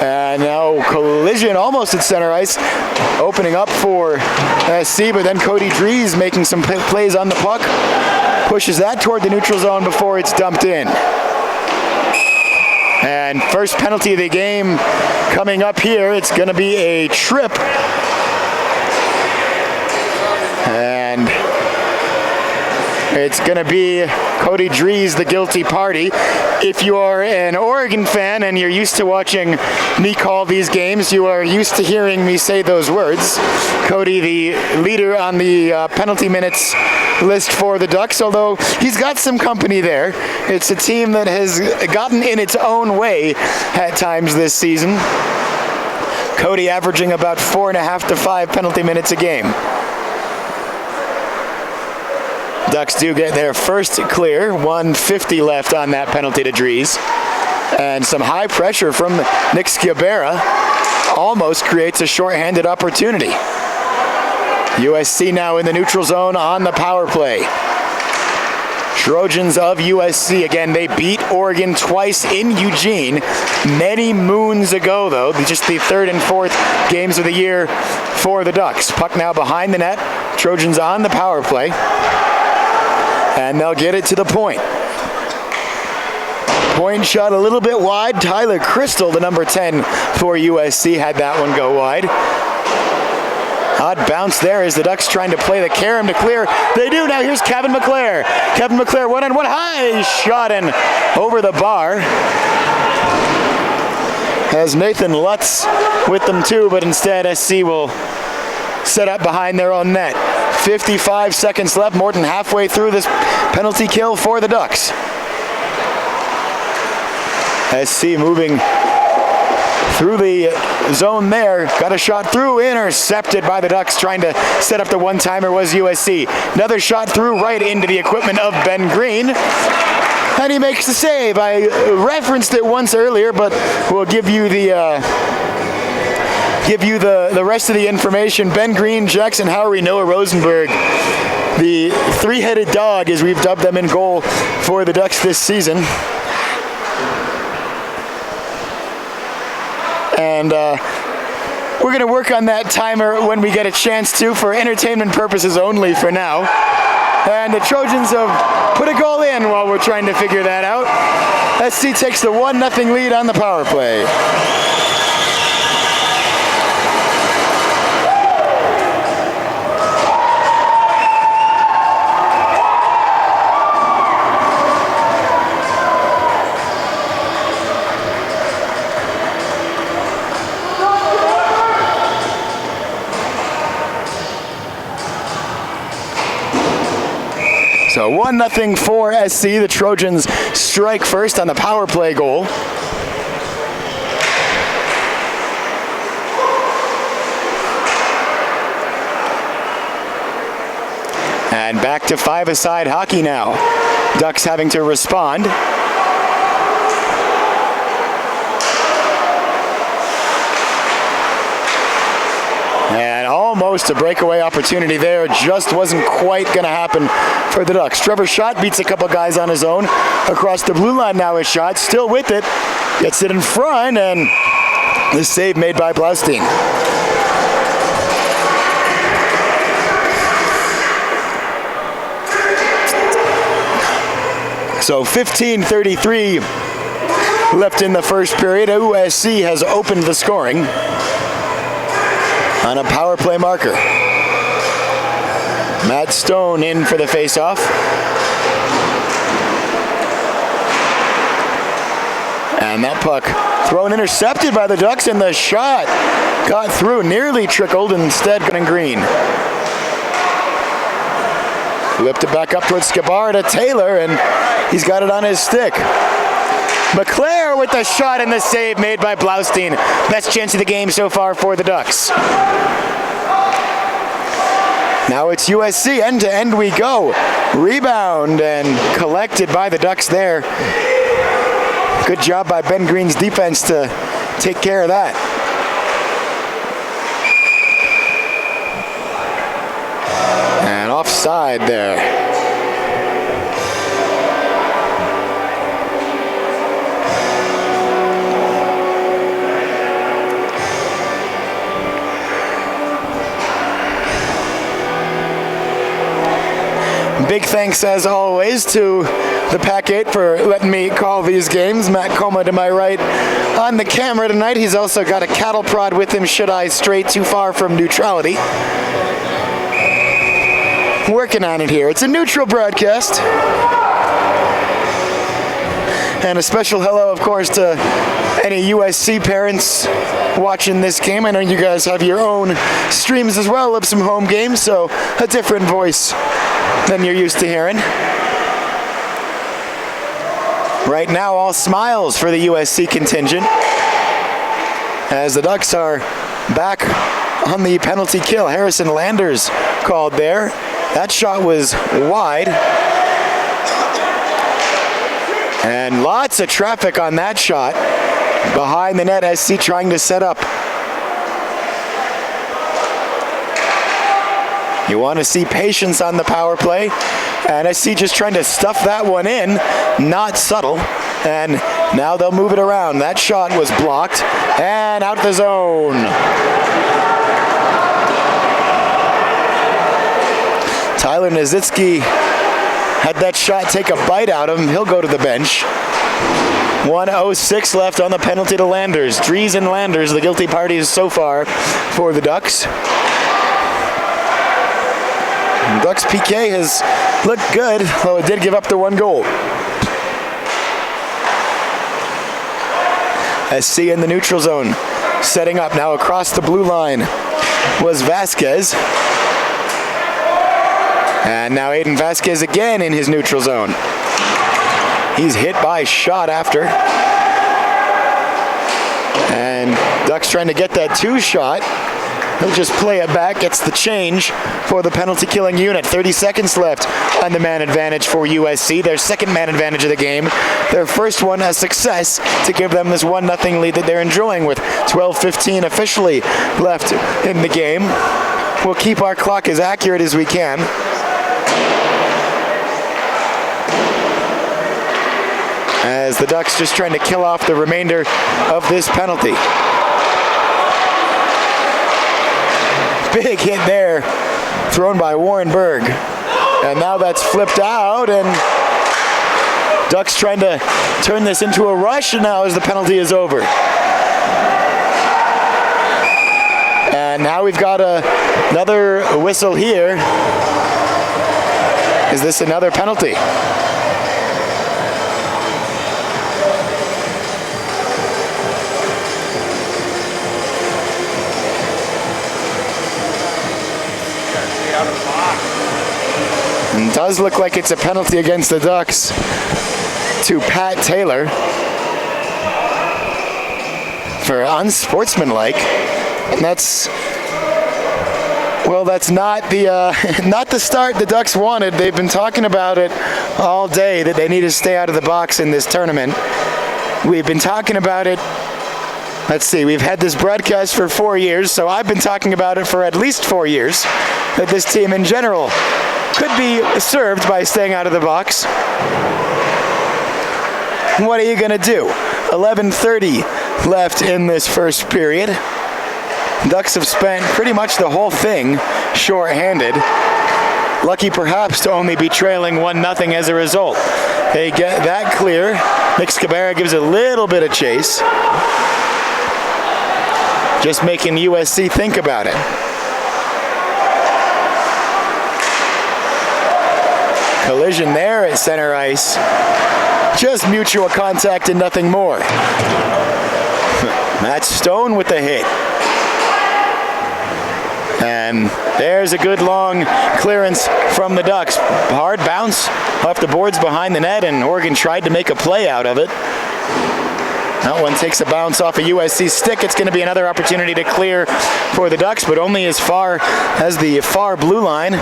And now collision almost at center ice, opening up for SC, but then Cody Dries making some plays on the puck, pushes that toward the neutral zone before it's dumped in. And first penalty of the game coming up here. It's going to be a trip. And it's going to be Cody Dries, the guilty party. If you are an Oregon fan and you're used to watching me call these games, you are used to hearing me say those words. Cody, the leader on the penalty minutes list for the Ducks, although he's got some company there. It's a team that has gotten in its own way at times this season. Cody averaging about 4.5 to 5 penalty minutes a game. Ducks do get their first clear, 1:50 left on that penalty to Dries. And some high pressure from Nick Sciabara almost creates a shorthanded opportunity. USC now in the neutral zone on the power play. Trojans of USC, again, they beat Oregon twice in Eugene many moons ago, though. Just the third and fourth games of the year for the Ducks. Puck now behind the net. Trojans on the power play. And they'll get it to the point. Point shot a little bit wide. Tyler Crystal, the number 10 for USC, had that one go wide. Odd bounce there as the Ducks trying to play the carom to clear. They do now. Here's Kevin McClare. Kevin McClare, one-on-one high shot and over the bar. Has Nathan Lutz with them too, but instead SC will set up behind their own net. 55 seconds left, more than halfway through this penalty kill for the Ducks. SC moving through the zone there, got a shot through, intercepted by the Ducks, trying to set up the one-timer was USC. Another shot through right into the equipment of Ben Green. And he makes the save. I referenced it once earlier, but we'll give you the rest of the information. Ben Green, Jackson Howery, Noah Rosenberg, the three-headed dog, as we've dubbed them, in goal for the Ducks this season. And we're going to work on that timer when we get a chance to, for entertainment purposes only for now. And the Trojans have put a goal in while we're trying to figure that out. SC takes the 1-0 lead on the power play. So 1-0 for SC. The Trojans strike first on the power play goal. And back to five-a-side hockey now. Ducks having to respond. And almost a breakaway opportunity there. Just wasn't quite going to happen for the Ducks. Trevor Schott beats a couple guys on his own. Across the blue line now is Schott. Still with it. Gets it in front, and the save made by Blaustein. So 15:33 left in the first period. USC has opened the scoring on a power play marker. Matt Stone in for the faceoff. And that puck thrown intercepted by the Ducks, and the shot got through, nearly trickled, instead going green. Flipped it back up towards Sciabara to Taylor, and he's got it on his stick. McClare with the shot and the save made by Blaustein. Best chance of the game so far for the Ducks. Now it's USC, end to end we go. Rebound and collected by the Ducks there. Good job by Ben Green's defense to take care of that. And offside there. big thanks, as always, to the PAC-8 for letting me call these games. Matt Coma to my right on the camera tonight. He's also got a cattle prod with him should I stray too far from neutrality. Working on it here. It's a neutral broadcast. And a special hello, of course, to any USC parents watching this game. I know you guys have your own streams as well of some home games, so a different voice than you're used to hearing. Right now, all smiles for the USC contingent as the Ducks are back on the penalty kill. Harrison Landers called there. That shot was wide. And lots of traffic on that shot. Behind the net, SC trying to set up. You want to see patience on the power play. And SC just trying to stuff that one in. Not subtle. And now they'll move it around. That shot was blocked. And out the zone. Tyler Nazitsky had that shot take a bite out of him. He'll go to the bench. 1:06 left on the penalty to Landers. Dries and Landers, the guilty parties so far for the Ducks. Ducks PK has looked good, though it did give up the one goal. SC in the neutral zone. Setting up now across the blue line was Vasquez. And now Aiden Vasquez again in his neutral zone. He's hit by a shot after. And Ducks trying to get that two shot. He'll just play it back, gets the change for the penalty killing unit. 30 seconds left on the man advantage for USC. Their second man advantage of the game. Their first one a success to give them this 1-0 lead that they're enjoying with 12:15 officially left in the game. We'll keep our clock as accurate as we can. As the Ducks just trying to kill off the remainder of this penalty. Big hit there, thrown by Warren Berg. And now that's flipped out, and Ducks trying to turn this into a rush, and now as the penalty is over. And now we've got another whistle here. Is this another penalty? It does look like it's a penalty against the Ducks to Pat Taylor for unsportsmanlike, and that's not the start the Ducks wanted. They've been talking about it all day that they need to stay out of the box in this tournament. We've been talking about it. Let's see, we've had this broadcast for 4 years, so I've been talking about it for at least 4 years, that this team in general could be served by staying out of the box. What are you going to do? 11:30 left in this first period. Ducks have spent pretty much the whole thing short-handed. Lucky perhaps to only be trailing 1-0 as a result. They get that clear. Nick Scabera gives a little bit of chase. Just making USC think about it. Collision there at center ice. Just mutual contact and nothing more. Matt Stone with the hit. And there's a good long clearance from the Ducks. Hard bounce off the boards behind the net, and Oregon tried to make a play out of it. That one takes a bounce off a USC stick. It's going to be another opportunity to clear for the Ducks, but only as far as the far blue line.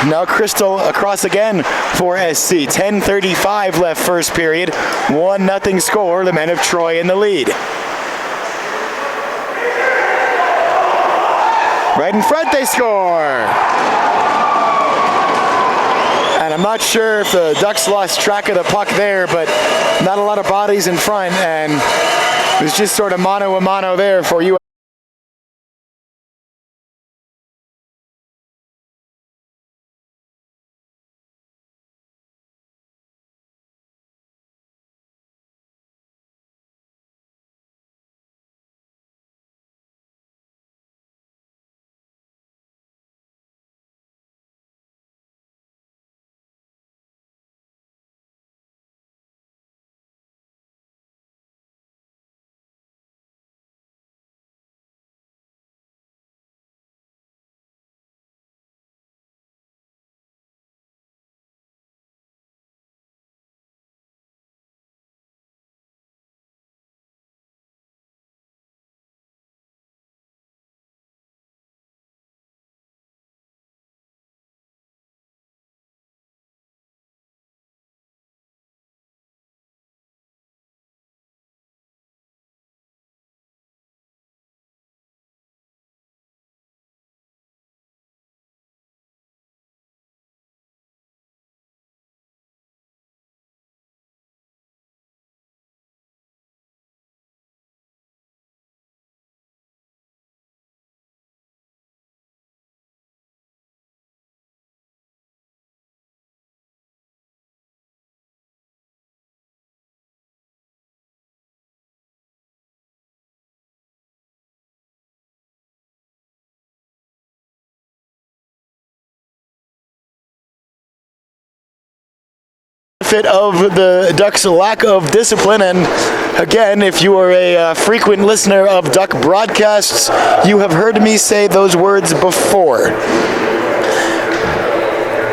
Now Crystal across again for SC. 10:35 left first period. 1-0 score. The men of Troy in the lead. Right in front they score. And I'm not sure if the Ducks lost track of the puck there, but not a lot of bodies in front, and it was just sort of mano-a-mano there for you. benefit of the Ducks' lack of discipline. And again, if you are a frequent listener of Duck broadcasts, you have heard me say those words before.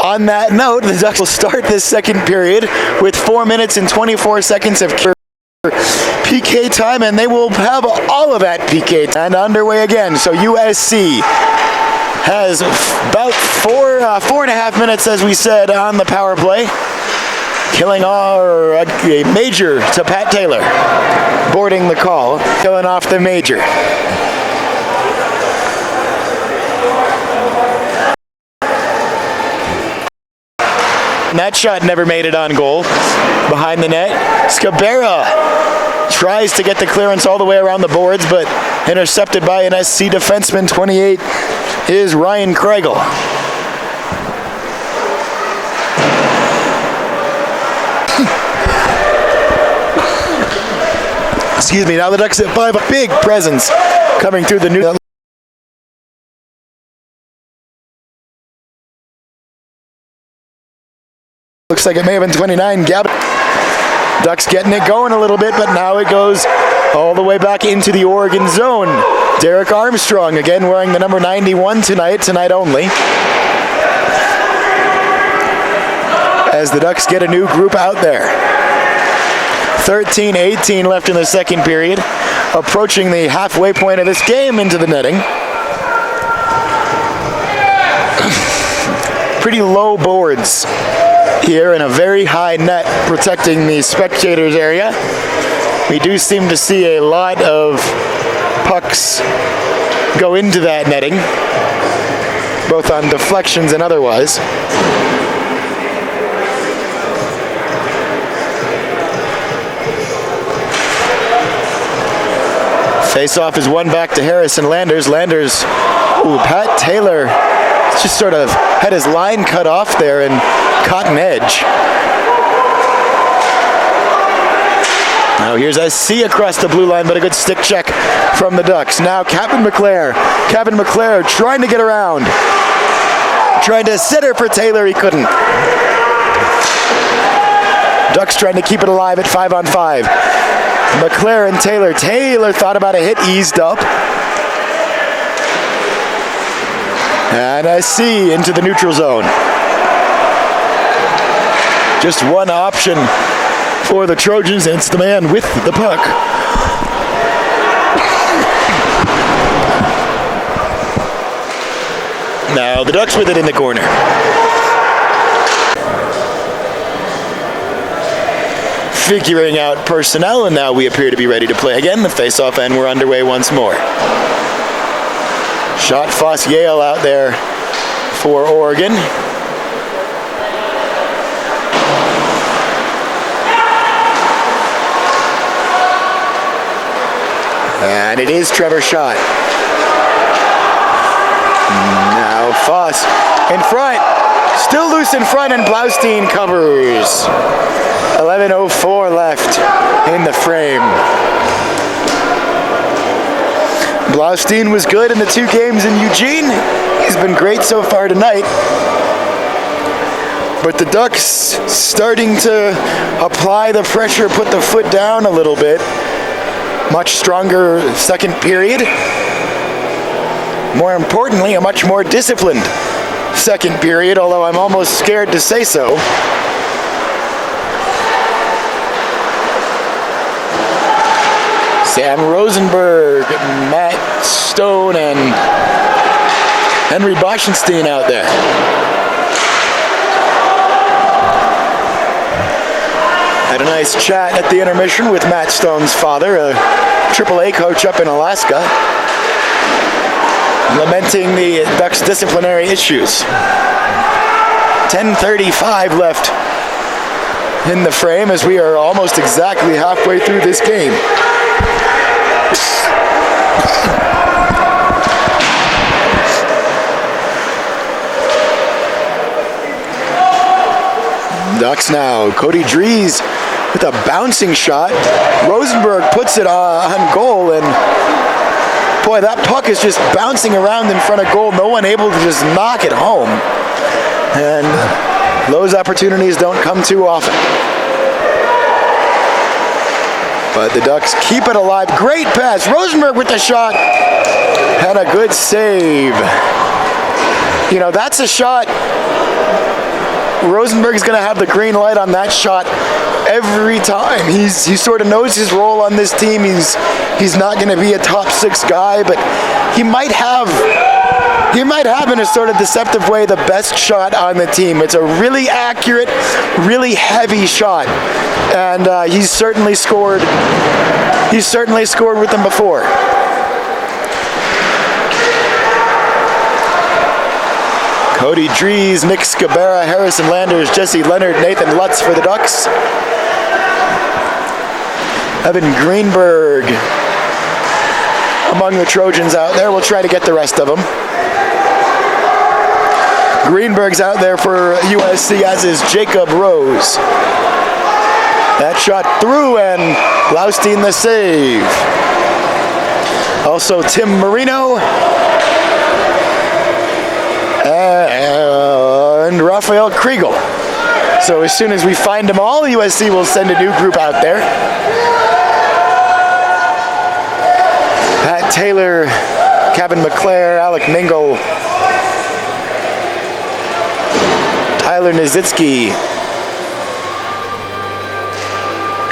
On that note, the Ducks will start this second period with 4 minutes and 24 seconds of PK time, and they will have all of that PK time underway again. So USC has about four and a half minutes, as we said, on the power play. Killing a major to Pat Taylor. Boarding the call. Killing off the major. And that shot never made it on goal. Behind the net. Scabera tries to get the clearance all the way around the boards, but intercepted by an SC defenseman. 28 is Ryan Kregel. Excuse me, now the Ducks at 5, a big presence coming through the new. Looks like it may have been 29, Gab. Ducks getting it going a little bit, but now it goes all the way back into the Oregon zone. Derek Armstrong, again wearing the number 91 tonight only. As the Ducks get a new group out there. 13-18 left in the second period. Approaching the halfway point of this game into the netting. Pretty low boards here and a very high net protecting the spectators area. We do seem to see a lot of pucks go into that netting, both on deflections and otherwise. Face-off is won back to Harrison Landers. Pat Taylor just sort of had his line cut off there and caught an edge. Now here's SC across the blue line, but a good stick check from the Ducks. Now Kevin McClare trying to get around. Trying to center for Taylor, he couldn't. Ducks trying to keep it alive at 5-on-5. McClare and Taylor. Taylor thought about a hit, eased up. And SC into the neutral zone. Just one option for the Trojans, and it's the man with the puck. Now the Ducks with it in the corner. Figuring out personnel, and now we appear to be ready to play again. The face-off, and we're underway once more. Shot Foss Yale out there for Oregon. And it is Trevor Schott. Now Foss in front. Still loose in front, and Blaustein covers. 11:04 left in the frame. Blaustein was good in the 2 games in Eugene. He's been great so far tonight. But the Ducks starting to apply the pressure, put the foot down a little bit. Much stronger second period. More importantly, a much more disciplined second period, although I'm almost scared to say so. Sam Rosenberg, Matt Stone, and Henry Boschenstein out there. Had a nice chat at the intermission with Matt Stone's father, a AAA coach up in Alaska, lamenting the Ducks' disciplinary issues. 10:35 left in the frame as we are almost exactly halfway through this game. Ducks now. Cody Drees with a bouncing shot. Rosenberg puts it on goal, and boy, that puck is just bouncing around in front of goal. No one able to just knock it home. And Those opportunities don't come too often. But the Ducks keep it alive. Great pass. Rosenberg with the shot. Had a good save. You know, that's a shot. Rosenberg's going to have the green light on that shot every time. He sort of knows his role on this team. He's not going to be a top 6 guy, but he might have in a sort of deceptive way the best shot on the team. It's a really accurate, really heavy shot, and he's certainly scored. He's certainly scored with them before. Cody Dries, Nick Scabera, Harrison Landers, Jesse Leonard, Nathan Lutz for the Ducks. Evan Greenberg among the Trojans out there. We'll try to get the rest of them. Greenberg's out there for USC, as is Jacob Rose. That shot through, and Blaustein the save. Also Tim Marino and Rafael Kriegel. So as soon as we find them all, USC will send a new group out there. Pat Taylor, Kevin McClare, Alec Mingle, Tyler Nizitsky.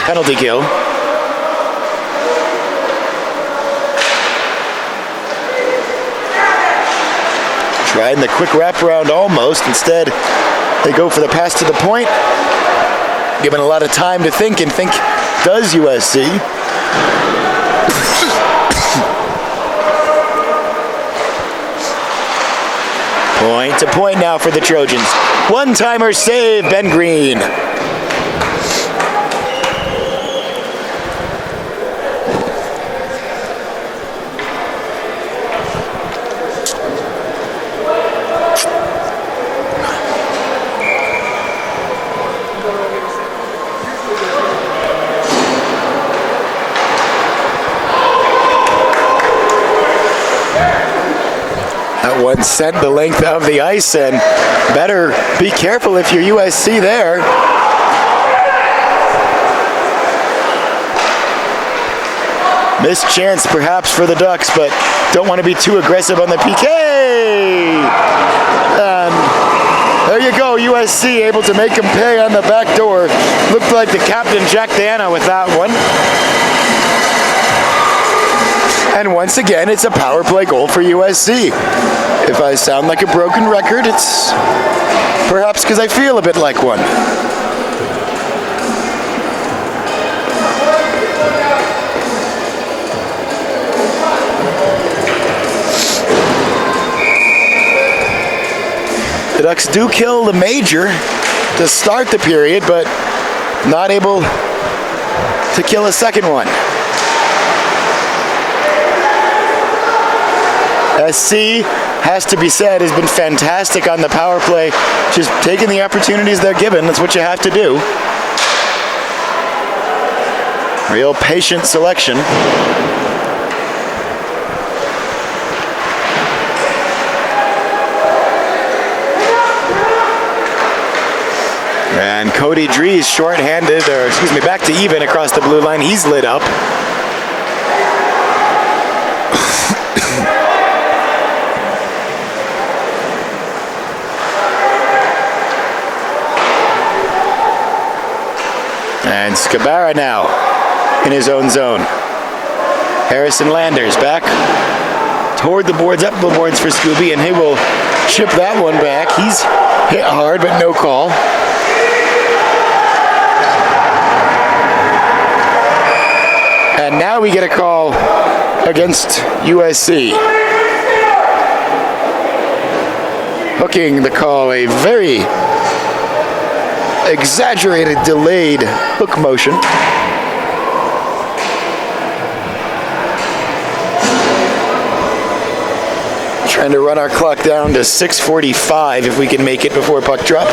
Penalty kill. Trying the quick wraparound almost. Instead, they go for the pass to the point. Given a lot of time to think, and think does USC. Point to point now for the Trojans. One-timer save, Ben Green. One sent the length of the ice, and better be careful if you're USC there. Missed chance perhaps for the Ducks, but don't want to be too aggressive on the PK. There you go, USC able to make them pay on the back door. Looked like the captain Jack Diana with that one. And once again, it's a power play goal for USC. If I sound like a broken record, it's perhaps because I feel a bit like one. The Ducks do kill the major to start the period, but not able to kill a second one. SC, has to be said, has been fantastic on the power play. Just taking the opportunities they're given. That's what you have to do. Real patient selection. And Cody Dries shorthanded, or excuse me, back to even across the blue line. He's lit up. And Scabara now in his own zone. Harrison Landers back toward the boards, up the boards for Scooby, and he will chip that one back. He's hit hard, but no call. And now we get a call against USC. Hooking the call, a very exaggerated, delayed hook motion. Trying to run our clock down to 6:45 if we can make it before puck drop.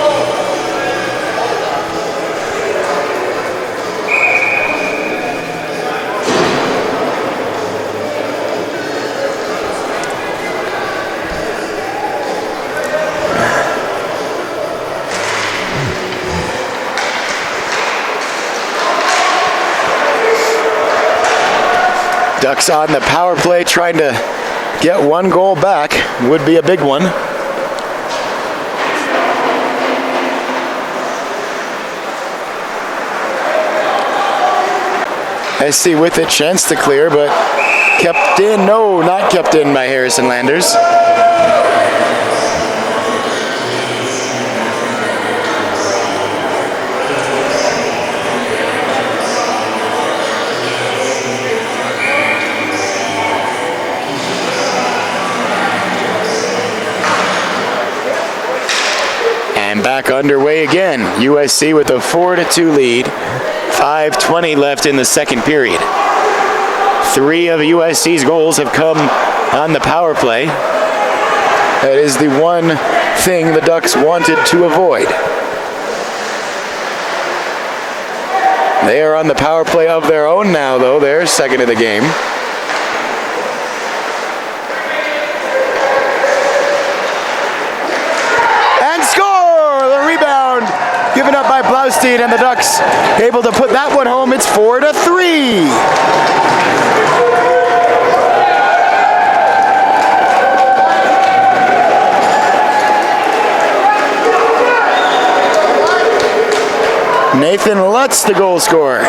Ducks on the power play trying to get one goal back. Would be a big one. SC with a chance to clear, but kept in. No, not kept in by Harrison Landers. And back underway again. USC with a 4-2 lead. 5:20 left in the second period. 3 of USC's goals have come on the power play. That is the one thing the Ducks wanted to avoid. They are on the power play of their own now, though. They're second of the game. And score! The rebound given up by Blaustein, and the Ducks able to put that one home. It's 4-3. Nathan Lutz, the goal scorer.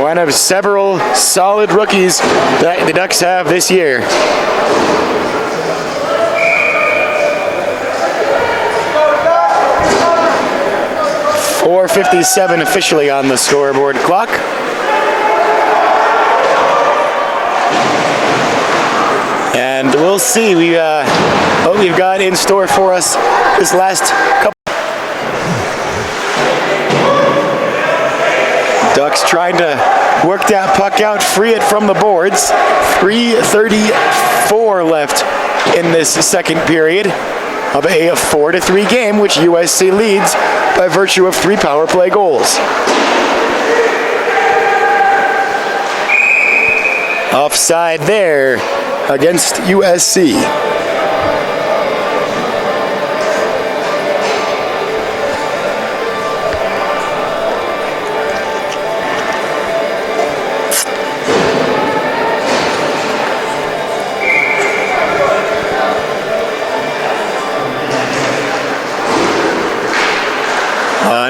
One of several solid rookies that the Ducks have this year. .457 officially on the scoreboard clock. And we'll see what we've got in store for us this last couple. Ducks trying to work that puck out, free it from the boards. 3:34 left in this second period of a 4-3 game, which USC leads by virtue of 3 power play goals. Offside there against USC.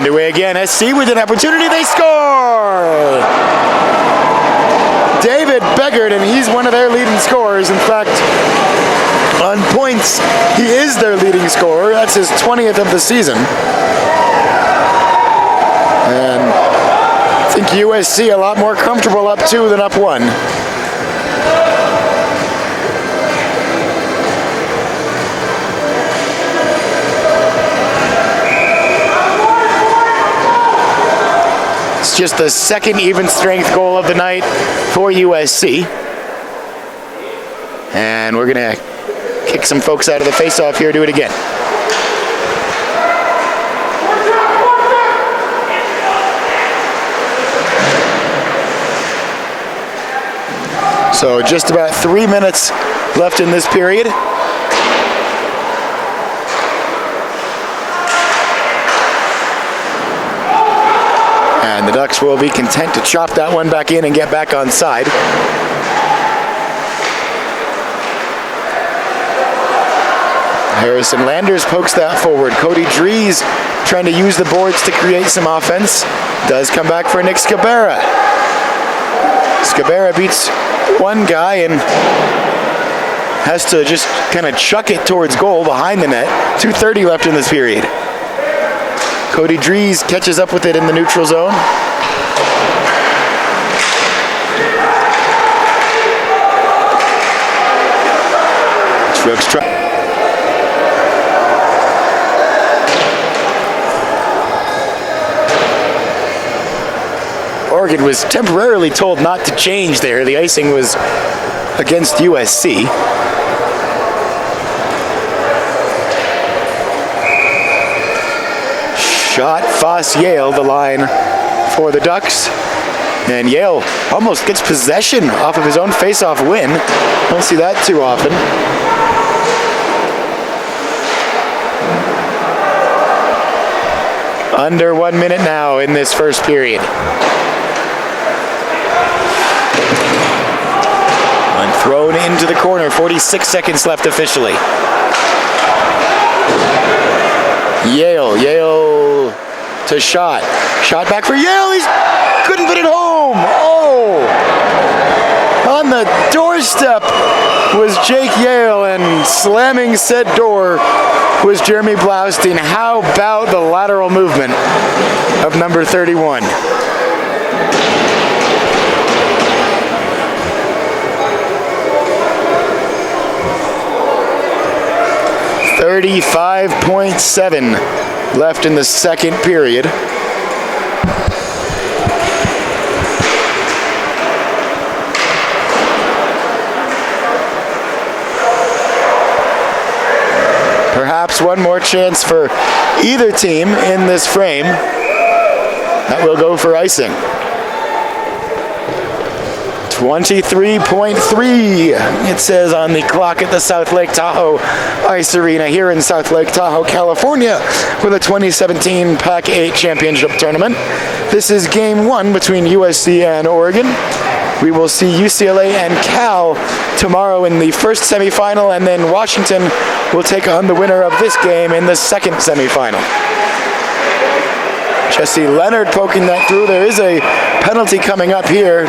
Underway again. SC with an opportunity. They score! David Beggard, and he's one of their leading scorers. In fact, on points, he is their leading scorer. That's his 20th of the season. And I think USC a lot more comfortable up 2 than up 1. It's just the second even strength goal of the night for USC. And we're going to kick some folks out of the face-off here, do it again. So just about 3 minutes left in this period. And the Ducks will be content to chop that one back in and get back on side. Harrison Landers pokes that forward. Cody Drees trying to use the boards to create some offense. Does come back for Nick Scabera. Scabera beats one guy and has to just kind of chuck it towards goal behind the net. 2:30 left in this period. Cody Drees catches up with it in the neutral zone. Strokes try. Oregon was temporarily told not to change there. The icing was against USC. Shot Foss Yale, the line for the Ducks. And Yale almost gets possession off of his own face-off win. Don't see that too often. Under 1 minute now in this first period. Thrown into the corner, 46 seconds left officially. Yale to Shot. Shot back for Yale, he couldn't put it home. Oh! On the doorstep was Jake Yale, and slamming said door was Jeremy Blaustein. How about the lateral movement of number 31? .7 left in the second period. Perhaps one more chance for either team in this frame. That will go for icing. 23.3, it says on the clock at the South Lake Tahoe Ice Arena here in South Lake Tahoe, California, for the 2017 PAC-8 Championship Tournament. This is game one between USC and Oregon. We will see UCLA and Cal tomorrow in the first semifinal, and then Washington will take on the winner of this game in the second semifinal. Jesse Leonard poking that through. There is a penalty coming up here.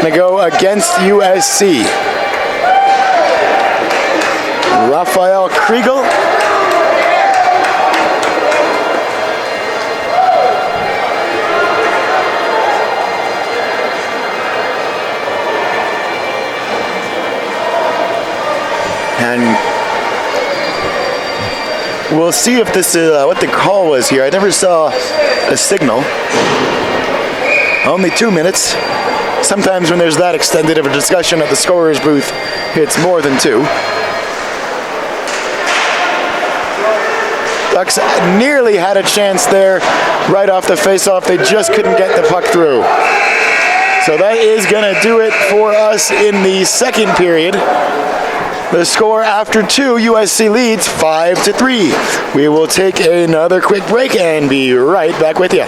Going to go against USC. Raphael Kriegel. And we'll see if this is what the call was here. I never saw a signal. Only 2 minutes. Sometimes when there's that extended of a discussion at the scorer's booth, it's more than 2. Ducks nearly had a chance there right off the face-off. They just couldn't get the puck through. So that is going to do it for us in the second period. The score after 2, USC leads 5-3. We will take another quick break and be right back with you.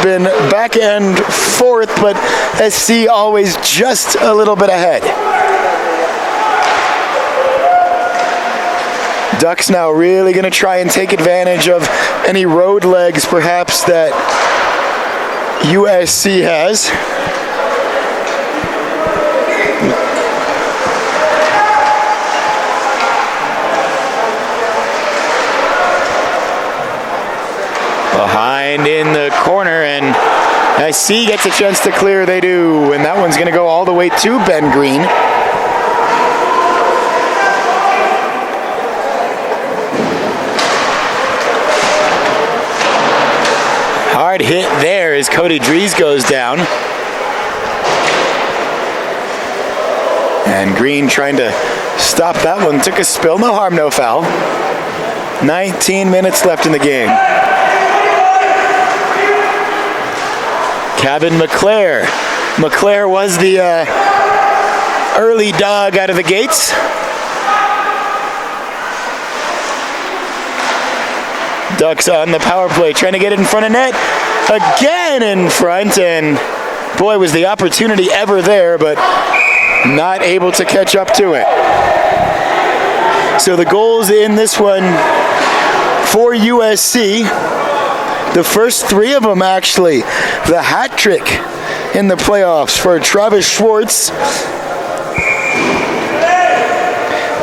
Been back and forth, but SC always just a little bit ahead. Ducks now really going to try and take advantage of any road legs perhaps that USC has. Behind in the corner, and SC gets a chance to clear. They do, and that one's going to go all the way to Ben Green. Hard hit there as Cody Drees goes down. And Green trying to stop that one. Took a spill, no harm, no foul. 19 minutes left in the game. Cabin McClare. McClare was the early dog out of the gates. Ducks on the power play, trying to get it in front of net. Again in front, and boy, was the opportunity ever there, but not able to catch up to it. So the goals in this one for USC, the first three of them actually, the hat trick in the playoffs for Travis Schwartz,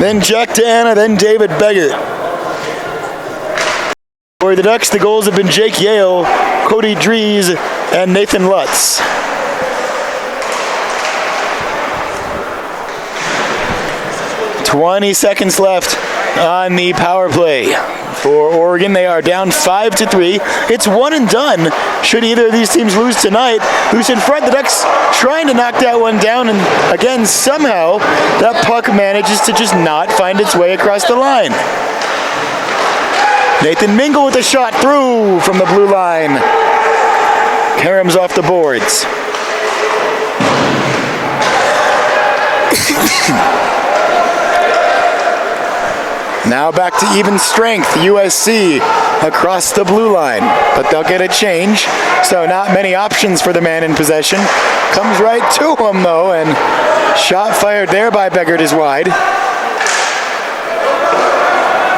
then Jack Deanna, then David Beggart. For the Ducks, the goals have been Jake Yale, Cody Drees, and Nathan Lutz. "20 seconds left on the power play. For Oregon, they are down 5-3. It's one and done. Should either of these teams lose tonight, who's in front? The Ducks trying to knock that one down, and again, somehow, that puck manages to just not find its way across the line. Nathan Mingle with a shot through from the blue line. Karam's off the boards. Now back to even strength, USC across the blue line, but they'll get a change, so not many options for the man in possession. Comes right to him though, and shot fired there by Beggart is wide.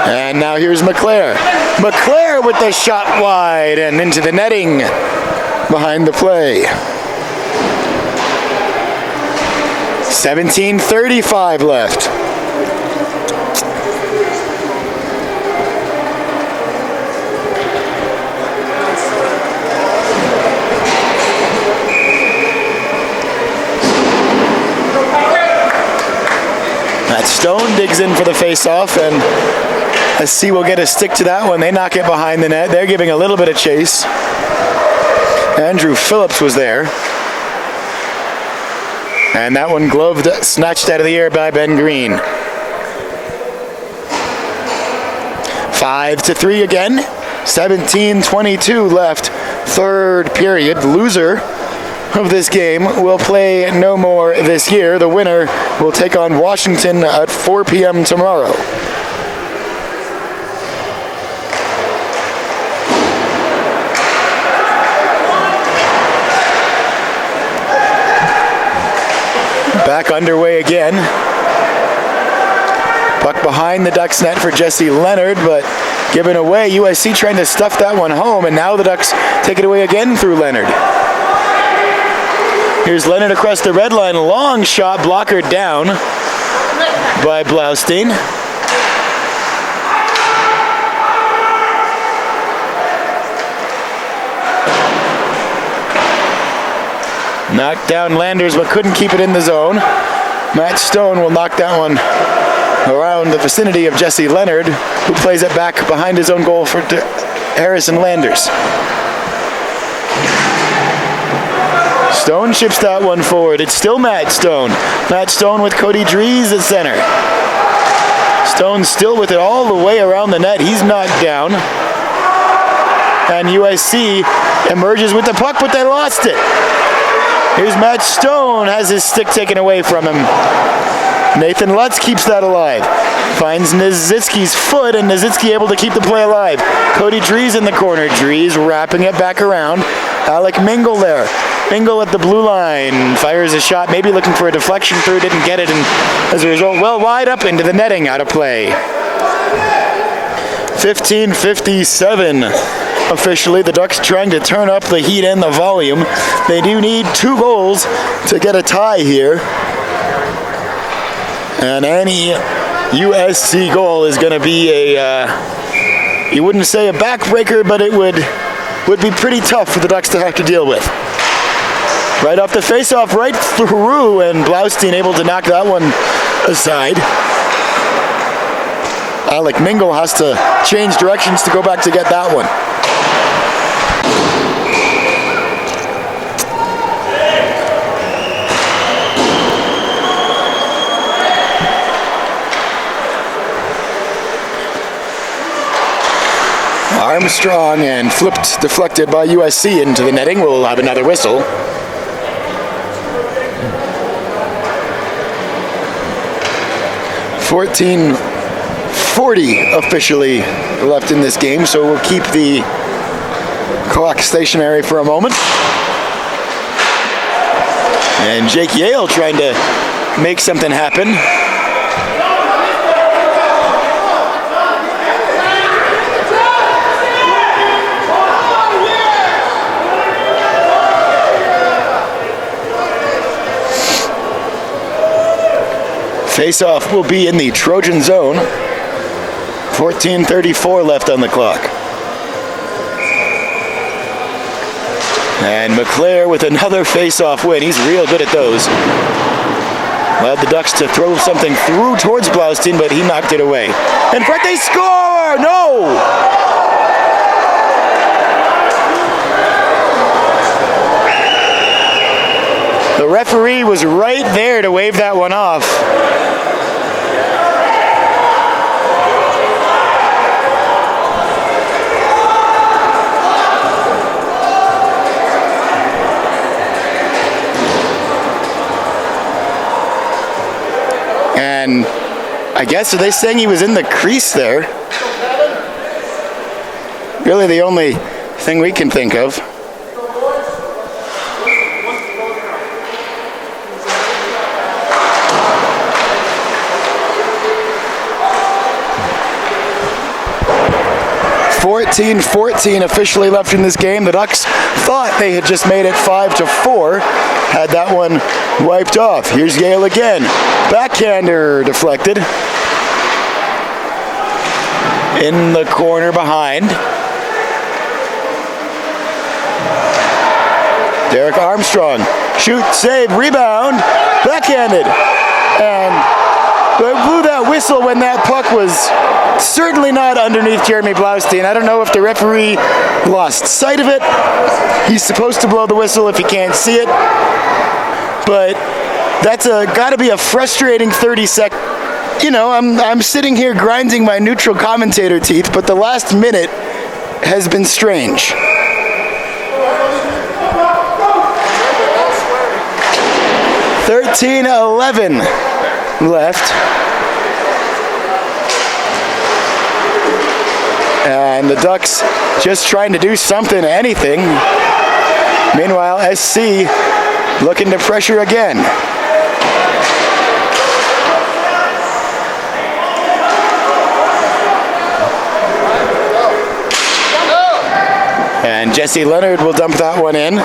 And now here's McClare. McClare with the shot wide and into the netting behind the play. 17:35 left. Matt Stone digs in for the face-off, and SC will get a stick to that one. They knock it behind the net. They're giving a little bit of chase. Andrew Phillips was there. And that one gloved, snatched out of the air by Ben Green. 5-3 again. 17:22 left. Third period. The loser of this game will play no more this year. The winner will take on Washington at 4 p.m. tomorrow. Back underway again. Puck behind the Ducks net for Jesse Leonard, but given away. USC trying to stuff that one home, and now the Ducks take it away again through Leonard. Here's Leonard across the red line. Long shot, blocker down by Blaustein. Knocked down Landers, but couldn't keep it in the zone. Matt Stone will knock that one around the vicinity of Jesse Leonard, who plays it back behind his own goal for Harrison Landers. Stone ships that one forward. It's still Matt Stone. Matt Stone with Cody Drees at center. Stone still with it all the way around the net. He's knocked down. And USC emerges with the puck, but they lost it. Here's Matt Stone, has his stick taken away from him. Nathan Lutz keeps that alive. Finds Nazitsky's foot, and Nazitsky able to keep the play alive. Cody Drees in the corner. Drees wrapping it back around. Alec Mingle there. Mingle at the blue line. Fires a shot, maybe looking for a deflection through, didn't get it, and as a result, well wide up into the netting, out of play. 15:57 officially. The Ducks trying to turn up the heat and the volume. They do need 2 goals to get a tie here. And any USC goal is going to be a, you wouldn't say a backbreaker, but it would be pretty tough for the Ducks to have to deal with. Right off the faceoff, right through, and Blaustein able to knock that one aside. Alec Mingle has to change directions to go back to get that one. Armstrong and flipped, deflected by USC into the netting. We'll have another whistle. .40 officially left in this game, so we'll keep the clock stationary for a moment. And Jake Yale trying to make something happen. Face-off will be in the Trojan zone. 14:34 left on the clock. And McClare with another face-off win. He's real good at those. Allowed the Ducks to throw something through towards Blaustein, but he knocked it away. And Fred, they score! No! The referee was right there to wave that one off. And I guess, are they saying he was in the crease there? Really the only thing we can think of. .14 officially left in this game. The Ducks thought they had just made it 5-4. Had that one wiped off. Here's Yale again. Backhander deflected. In the corner behind. Derek Armstrong. Shoot, save, rebound. Backhanded. And they blew that whistle when that puck was certainly not underneath Jeremy Blaustein. I don't know if the referee lost sight of it. He's supposed to blow the whistle if he can't see it. But that's got to be a frustrating 30 seconds. You know, I'm sitting here grinding my neutral commentator teeth, but the last minute has been strange. .13:11 left. And the Ducks just trying to do something, anything. Meanwhile, SC looking to pressure again. And Jesse Leonard will dump that one in.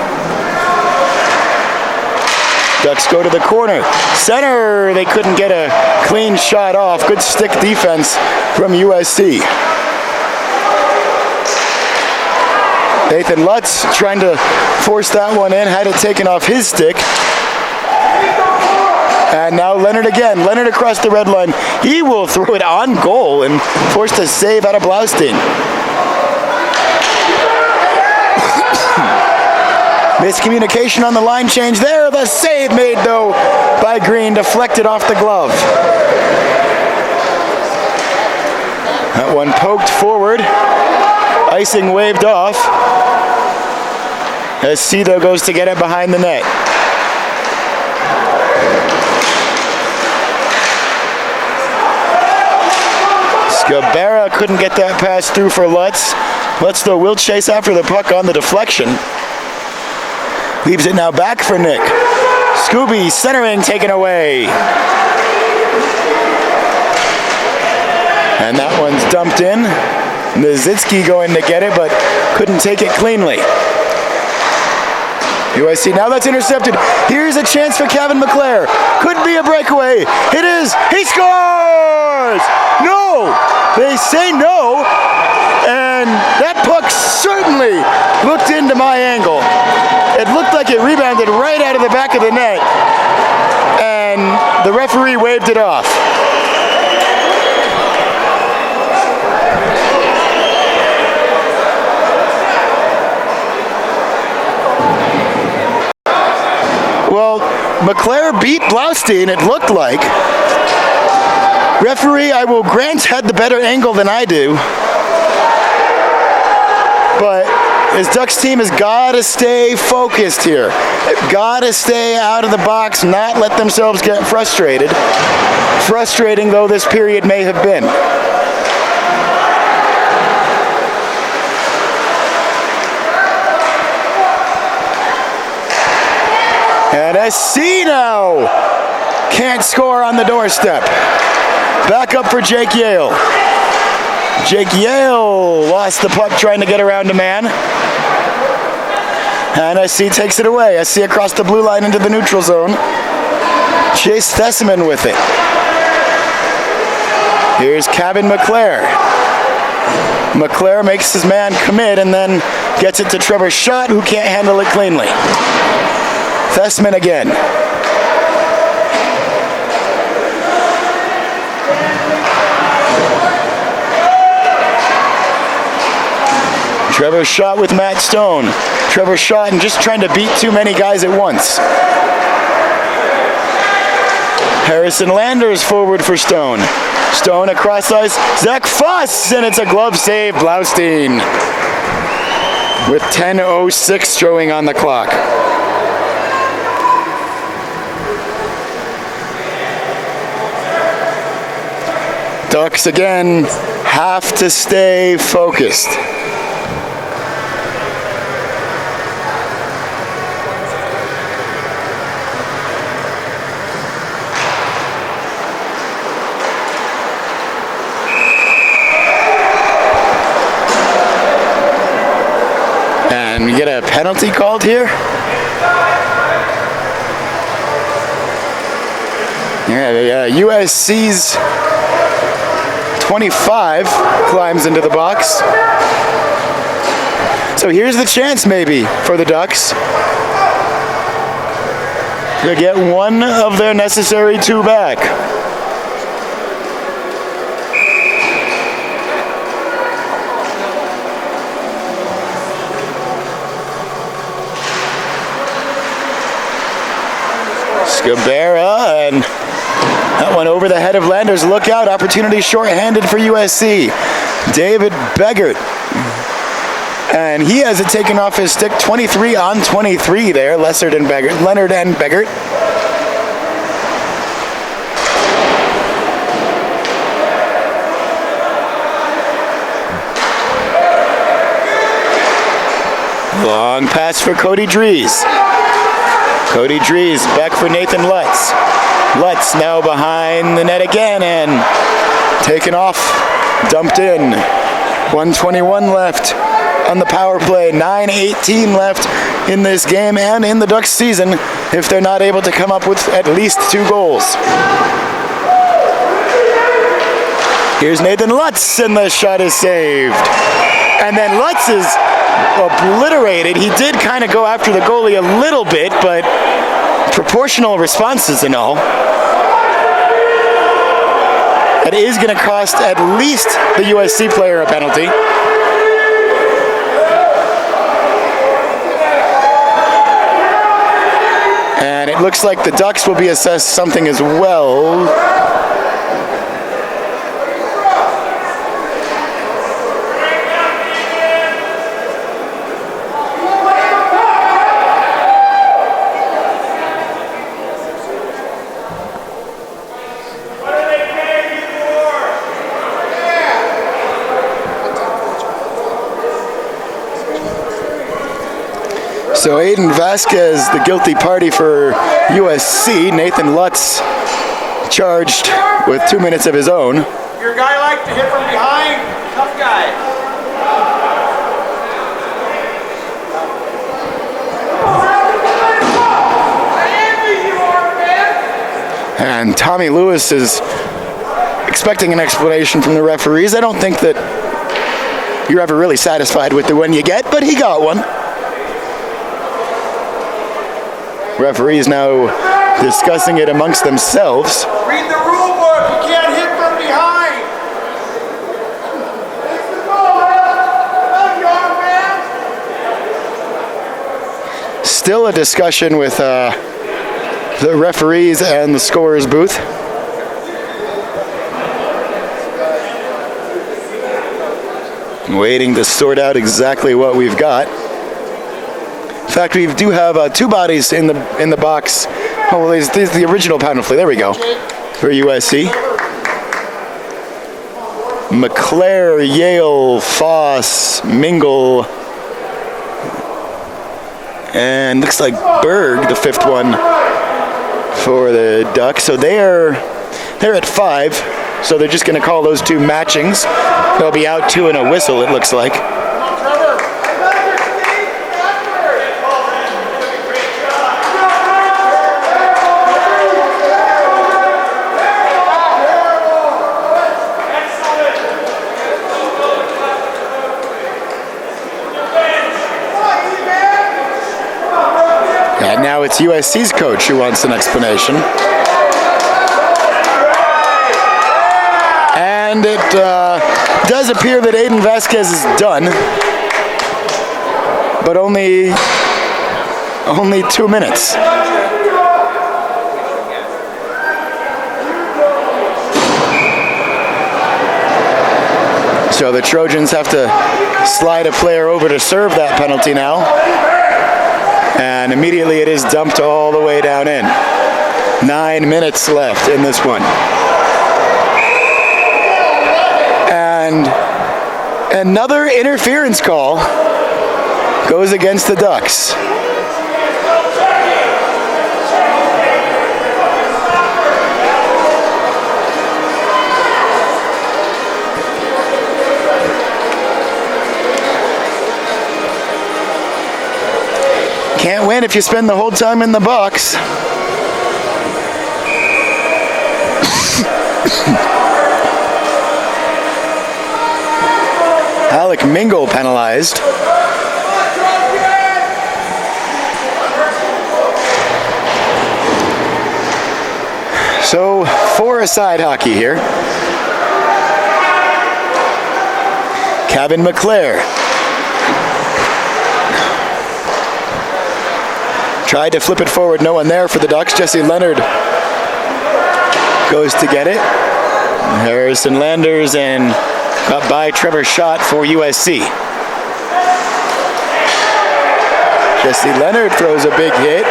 Ducks go to the corner. Center, they couldn't get a clean shot off. Good stick defense from USC. Nathan Lutz trying to force that one in, had it taken off his stick. And now Leonard again. Leonard across the red line. He will throw it on goal and forced a save out of Blaustein. Miscommunication on the line change there. The save made, though, by Green, deflected off the glove. That one poked forward. Icing waved off. As Cito goes to get it behind the net. Scabera couldn't get that pass through for Lutz. Lutz, though, will chase after the puck on the deflection. Leaves it now back for Nick. Scooby centering, taken away. And that one's dumped in. Nazitsky going to get it, but couldn't take it cleanly. USC, now that's intercepted. Here's a chance for Kevin McClare. Could be a breakaway. It is. He scores! No! They say no. And that puck certainly looked into my angle. It looked like it rebounded right out of the back of the net. And the referee waved it off. Well, McClare beat Blaustein, it looked like. Referee, I will grant, had the better angle than I do. But this Ducks team has got to stay focused here. They've got to stay out of the box, not let themselves get frustrated. Frustrating though this period may have been. And SC now can't score on the doorstep. Back up for Jake Yale. Jake Yale lost the puck trying to get around a man. And SC takes it away. SC across the blue line into the neutral zone. Chase Thesseman with it. Here's Kevin McClare. McClare makes his man commit and then gets it to Trevor Schott, who can't handle it cleanly. Thesseman again. Trevor Schott with Matt Stone. Trevor Schott and just trying to beat too many guys at once. Harrison Landers forward for Stone. Stone across ice. Zach Foss, and it's a glove save, Blaustein. With 10:06 showing on the clock. Ducks again have to stay focused. And we get a penalty called here. Yeah, USC's 25 climbs into the box. So here's the chance maybe for the Ducks to get one of their necessary two back. Scabera, and that one over the head of Landers. Look out, opportunity short-handed for USC. David Beggert. And he has it taken off his stick. 23 on 23 there, Leonard and Beggert. Long pass for Cody Drees. Cody Drees back for Nathan Lutz. Lutz now behind the net again and taken off, dumped in. 1:21 left on the power play. 9:18 left in this game and in the Ducks season if they're not able to come up with at least 2 goals. Here's Nathan Lutz, and the shot is saved. And then Lutz is obliterated. He did kind of go after the goalie a little bit, but proportional responses and all. It is going to cost at least the USC player a penalty. And it looks like the Ducks will be assessed something as well. So Aiden Vasquez, the guilty party for USC. Nathan Lutz charged with 2 minutes of his own. Your guy liked to hit from behind. Tough guy. And Tommy Lewis is expecting an explanation from the referees. I don't think that you're ever really satisfied with the one you get, but he got one. Referees now discussing it amongst themselves. Read the rule book. You can't hit from behind. Still a discussion with the referees and the scorer's booth. Waiting to sort out exactly what we've got. In fact, we do have two bodies in the box. Oh, well, there's the original penalty. There we go. For USC. McClare, Yale, Foss, Mingle, and looks like Berg, the fifth one for the Ducks. So they're at 5. So they're just going to call those two matchings. They'll be out 2 and a whistle, it looks like. And now it's USC's coach who wants an explanation. And it does appear that Aiden Vasquez is done, but only 2 minutes. So the Trojans have to slide a player over to serve that penalty now. And immediately it is dumped all the way down in. 9 minutes left in this one. And another interference call goes against the Ducks. Can't win if you spend the whole time in the box. Alec Mingle penalized. So 4-a-side hockey here. Kevin McClare tried to flip it forward, no one there for the Ducks. Jesse Leonard goes to get it. Harrison Landers and got by Trevor Schott for USC. Jesse Leonard throws a big hit.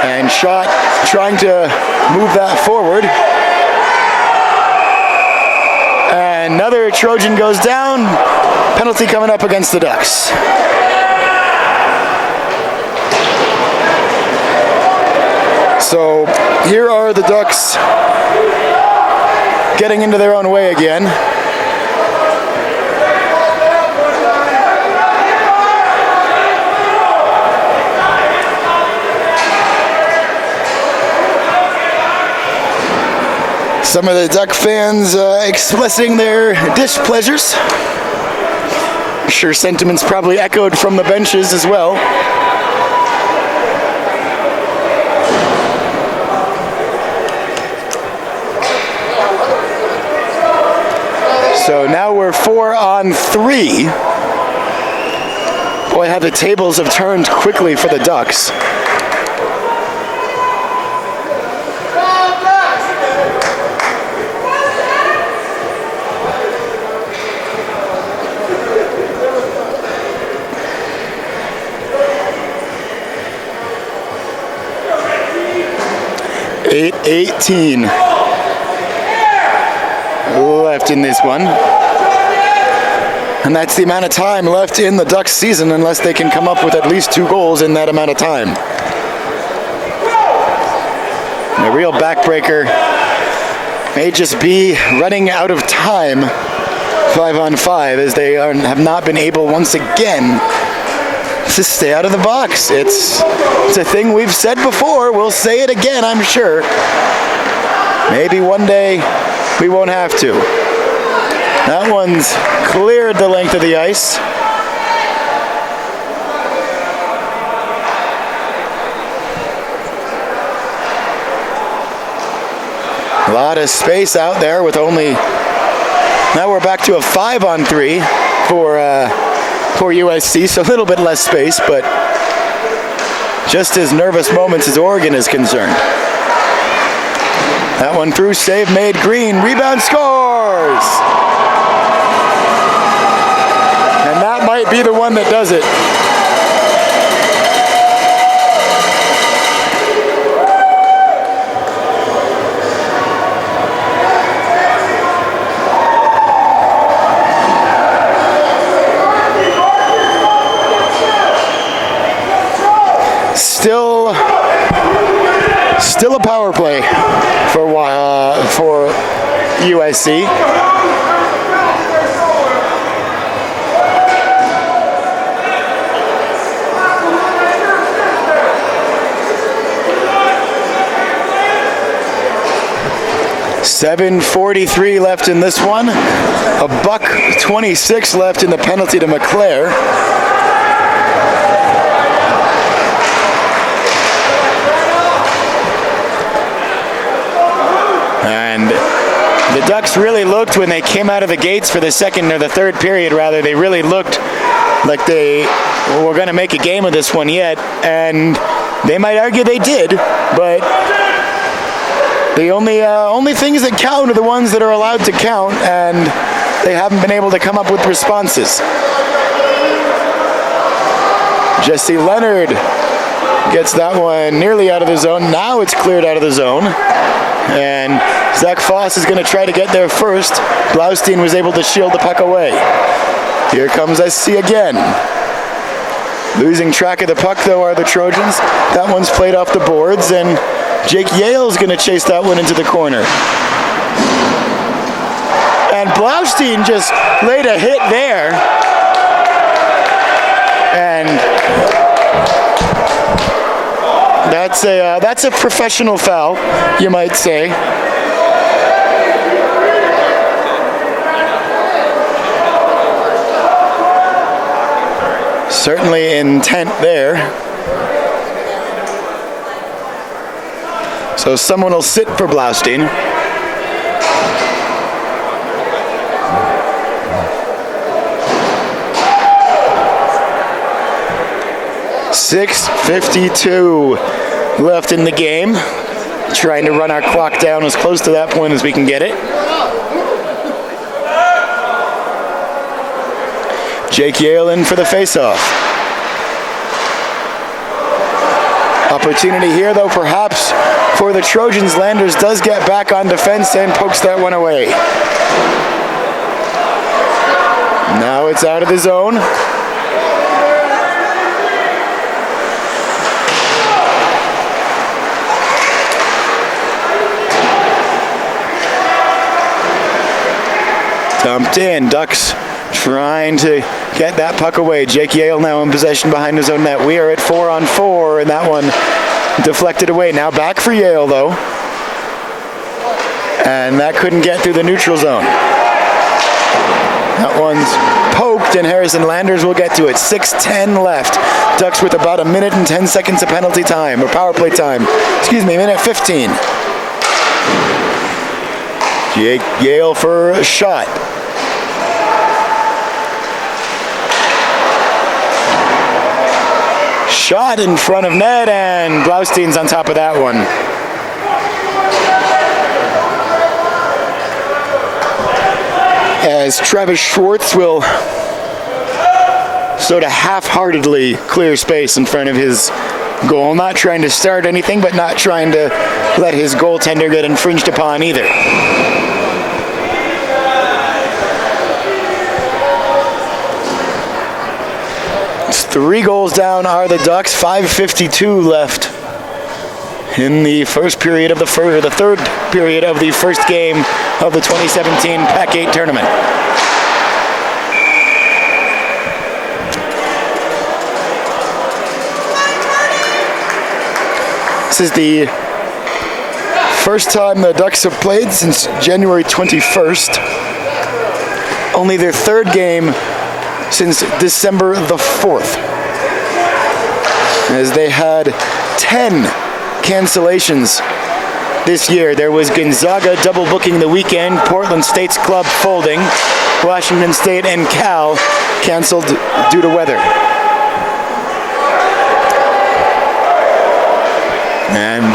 And Schott trying to move that forward. And another Trojan goes down. Penalty coming up against the Ducks. So here are the Ducks getting into their own way again. Some of the Duck fans expressing their displeasures. I'm sure sentiments probably echoed from the benches as well. So now we're 4-on-3. Boy, how the tables have turned quickly for the Ducks. .818 left in this one. And that's the amount of time left in the Ducks season unless they can come up with at least 2 goals in that amount of time. And a real backbreaker may just be running out of time 5-on-5 as they have not been able once again to stay out of the box. It's a thing we've said before. We'll say it again, I'm sure. Maybe one day we won't have to. That one's cleared the length of the ice. A lot of space out there with only, now we're back to a 5-on-3 for USC, so a little bit less space, but just as nervous moments as Oregon is concerned. That one through, save made, Green, rebound, scores! And that might be the one that does it. Still a power play for USC. $7:43 left in this one. $1:26 left in the penalty to McClair. And the Ducks really looked, when they came out of the gates for the second or the third period, rather, they really looked like they were going to make a game of this one yet. And they might argue they did, but the only things that count are the ones that are allowed to count, and they haven't been able to come up with responses. Jesse Leonard gets that one nearly out of the zone. Now it's cleared out of the zone. And Zach Foss is going to try to get there first. Blaustein was able to shield the puck away. Here comes SC again. Losing track of the puck, though, are the Trojans. That one's played off the boards, and Jake Yale's going to chase that one into the corner. And Blaustein just laid a hit there. And that's a professional foul, you might say. Certainly intent there. So someone will sit for Blaustein. $6:52 left in the game. Trying to run our clock down as close to that point as we can get it. Jake Yale in for the faceoff. Opportunity here, though, perhaps for the Trojans. Landers does get back on defense and pokes that one away. Now it's out of the zone. Dumped in. Ducks trying to get that puck away. Jake Yale now in possession behind his own net. We are at 4-on-4, and that one deflected away. Now back for Yale, though. And that couldn't get through the neutral zone. That one's poked, and Harrison Landers will get to it. 6:10 left. Ducks with about 1 minute and 10 seconds of penalty time, or power play time. Excuse me, 1:15. Jake Yale for a shot. Shot in front of net, and Blaustein's on top of that one. As Travis Schwartz will sort of half-heartedly clear space in front of his goal, not trying to start anything, but not trying to let his goaltender get infringed upon either. It's 3 goals down are the Ducks. 5:52 left in the first period of the third period of the first game of the 2017 PAC-8 tournament. This is the first time the Ducks have played since January 21st. Only their third game since December the 4th. As they had 10 cancellations this year. There was Gonzaga double booking the weekend, Portland State's club folding, Washington State and Cal canceled due to weather. And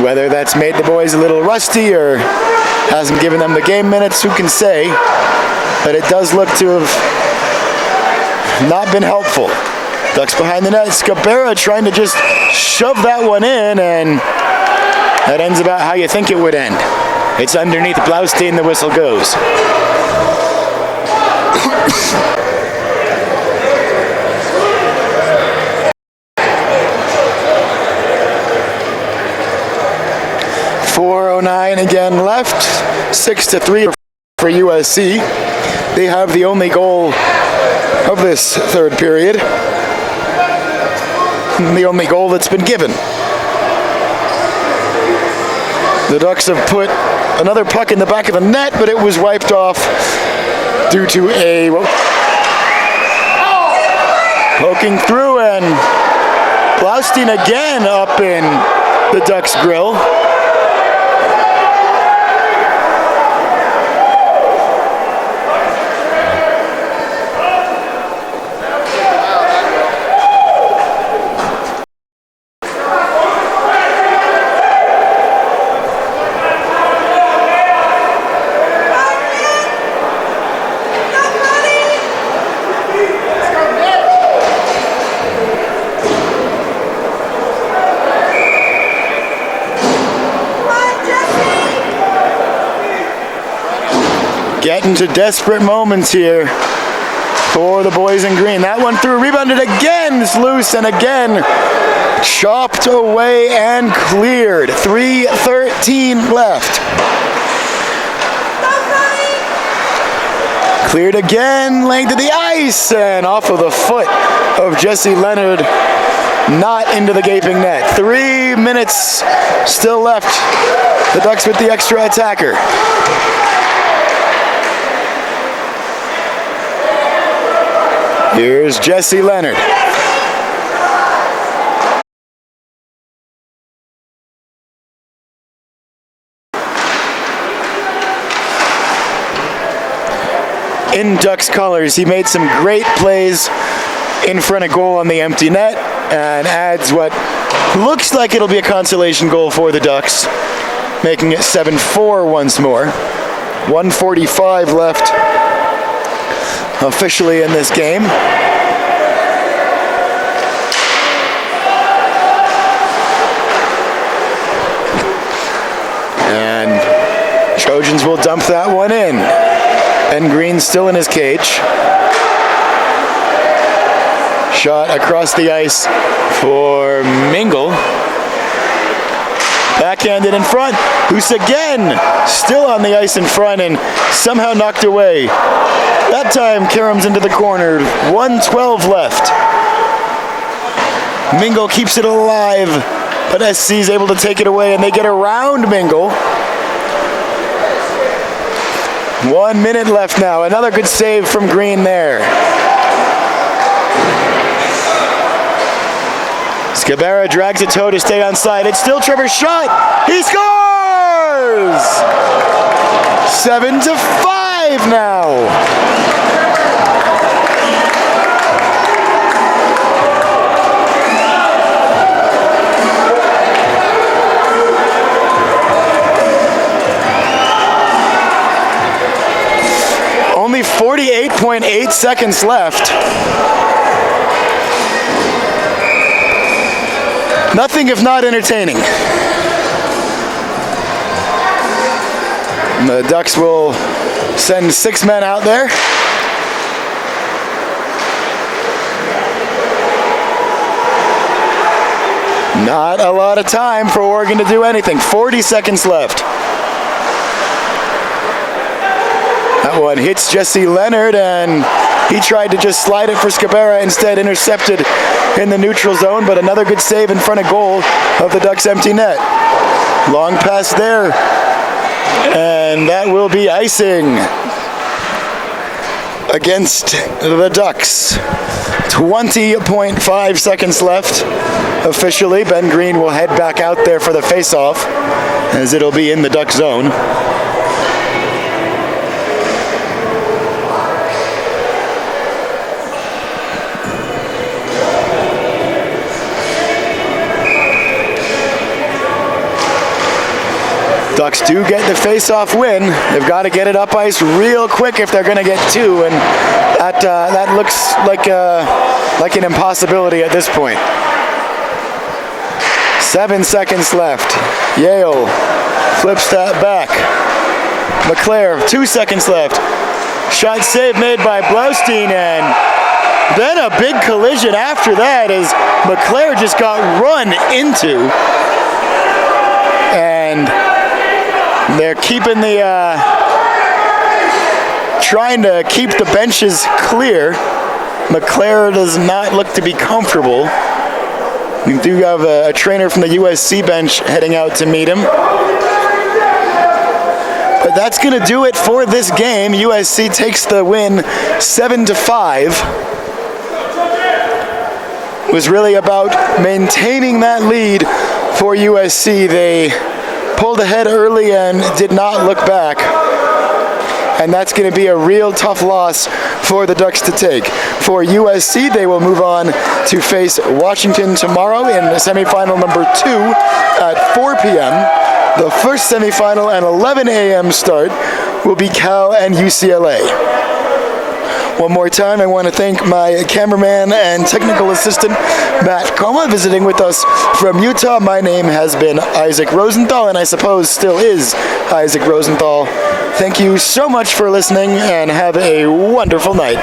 whether that's made the boys a little rusty or hasn't given them the game minutes, who can say? But it does look to have not been helpful. Ducks behind the net. Scabera trying to just shove that one in, and that ends about how you think it would end. It's underneath Blaustein, the whistle goes. .409 again left. 6-3 for USC. They have the only goal of this third period. The only goal that's been given. The Ducks have put another puck in the back of the net, but it was wiped off due to a poking through, and Blaustein again up in the Ducks' grill. Getting to desperate moments here for the boys in green. That one through, rebounded again, is loose, and again chopped away and cleared. 3:13 left. Cleared again, length of the ice, and off of the foot of Jesse Leonard, not into the gaping net. 3 minutes still left. The Ducks with the extra attacker. Here's Jesse Leonard. In Ducks colors, he made some great plays in front of goal on the empty net and adds what looks like it'll be a consolation goal for the Ducks, making it 7-4 once more. 1:45 left officially in this game. And Trojans will dump that one in. And Green's still in his cage. Shot across the ice for Mingle. Backhanded in front. Who's again still on the ice in front and somehow knocked away. That time Karam's into the corner. 1:12 left. Mingle keeps it alive, but SC's able to take it away, and they get around Mingle. 1 minute left now. Another good save from Green there. Scabera drags it toe to stay on side. It's still Trevor's shot. He scores! 7-5 now. Only 48.8 seconds left. Nothing if not entertaining. The Ducks will send 6 men out there. Not a lot of time for Oregon to do anything. 40 seconds left. That one hits Jesse Leonard, and He tried to just slide it for Scabera, instead intercepted in the neutral zone, but another good save in front of goal of the Ducks' empty net. Long pass there, and that will be icing against the Ducks. 20.5 seconds left officially. Ben Green will head back out there for the face-off, as it'll be in the Duck zone. Ducks do get the face-off win. They've got to get it up ice real quick if they're going to get two, and that looks like an impossibility at this point. 7 seconds left. Yale flips that back. LeClaire, 2 seconds left. Shot save made by Blaustein, and then a big collision after that as LeClaire just got run into. And they're keeping trying to keep the benches clear. LeClaire does not look to be comfortable. We do have a trainer from the USC bench heading out to meet him. But that's going to do it for this game. USC takes the win 7-5. It was really about maintaining that lead for USC. They pulled ahead early and did not look back. And that's going to be a real tough loss for the Ducks to take. For USC, they will move on to face Washington tomorrow in semifinal number 2 at 4 p.m. The first semifinal and 11 a.m. start will be Cal and UCLA. One more time, I want to thank my cameraman and technical assistant, Matt Coma, visiting with us from Utah. My name has been Isaac Rosenthal, and I suppose still is Isaac Rosenthal. Thank you so much for listening, and have a wonderful night.